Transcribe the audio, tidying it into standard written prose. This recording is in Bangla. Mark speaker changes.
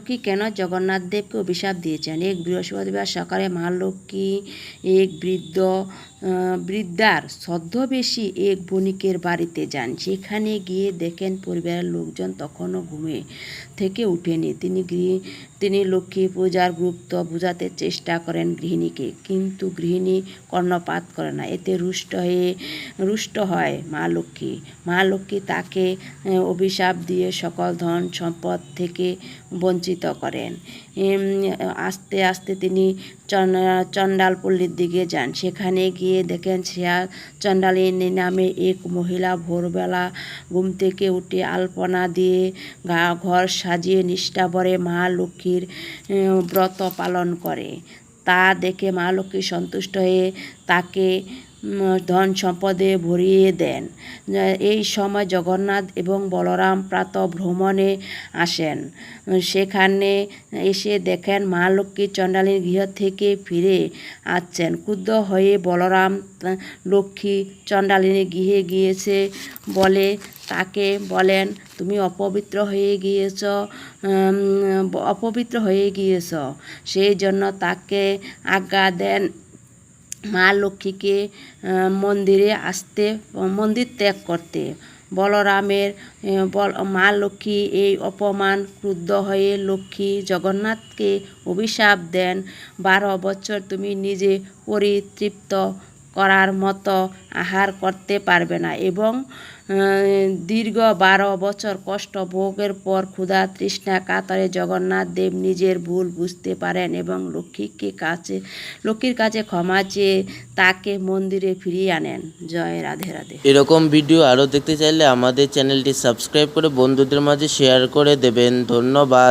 Speaker 1: লক্ষ্মী কেন জগন্নাথ দেবকে অভিশাপ দিয়েছেন। এক বৃহস্পতিবার সকালে মা লক্ষ্মী এক বৃদ্ধার ছদ্মবেশী এক বণিকের বাড়িতে যান। সেখানে গিয়ে দেখেন পরিবারের লোকজন তখনও ঘুমে থেকে উঠেনি। তিনি লক্ষ্মী পূজার গুরুত্ব বোঝাতে চেষ্টা করেন গৃহিণীকে, কিন্তু গৃহিণী কর্ণপাত করে না। এতে রুষ্ট হয় মা লক্ষ্মী তাকে অভিশাপ দিয়ে সকল ধন সম্পদ থেকে বঞ্চিত করেন। আস্তে আস্তে তিনি চণ্ডালপল্লীর দিকে যান। সেখানে গিয়ে দেখেন শ্রেয়া চণ্ডালিনী নামে এক মহিলা ভোরবেলা ঘুম থেকে উঠে আলপনা দিয়ে ঘর সাজিয়ে নিষ্ঠাভরে মা লক্ষ্মীর ব্রত পালন করে। তা দেখে মা লক্ষ্মী সন্তুষ্ট হয়ে তাকে ধন সম্পদে ভরিয়ে দেন। এই সময় জগন্নাথ এবং বলরাম প্রাতঃ ভ্রমণে আসেন। সেখানে এসে দেখেন মা লক্ষ্মী চণ্ডালীর গৃহ থেকে ফিরে আসছেন। ক্রুদ্ধ হয়ে বলরাম লক্ষ্মী চণ্ডালিনীর গৃহে গিয়েছে বলে তাকে বলেন, তুমি অপবিত্র হয়ে গিয়েছ। সেই জন্য তাকে আজ্ঞা দেন মা লক্ষ্মীকে মন্দির ত্যাগ করতে। মা লক্ষ্মী এই অপমান ক্রুদ্ধ হয়ে লক্ষ্মী জগন্নাথকে অভিশাপ দেন, 12 বছর তুমি নিজে পরিতৃপ্ত করার মতো আহার করতে পারবে না এবং দীর্ঘ 12 বছর কষ্ট ভোগের পর ক্ষুধা তৃষ্ণা কাতরে জগন্নাথ দেব নিজের ভুল বুঝতে পারেন এবং লক্ষ্মীর কাছে ক্ষমা চেয়ে তাকে মন্দিরে ফিরিয়ে আনেন। জয় রাধে রাধে।
Speaker 2: এরকম ভিডিও আরও দেখতে চাইলে আমাদের চ্যানেলটি সাবস্ক্রাইব করে বন্ধুদের মাঝে শেয়ার করে দেবেন। ধন্যবাদ।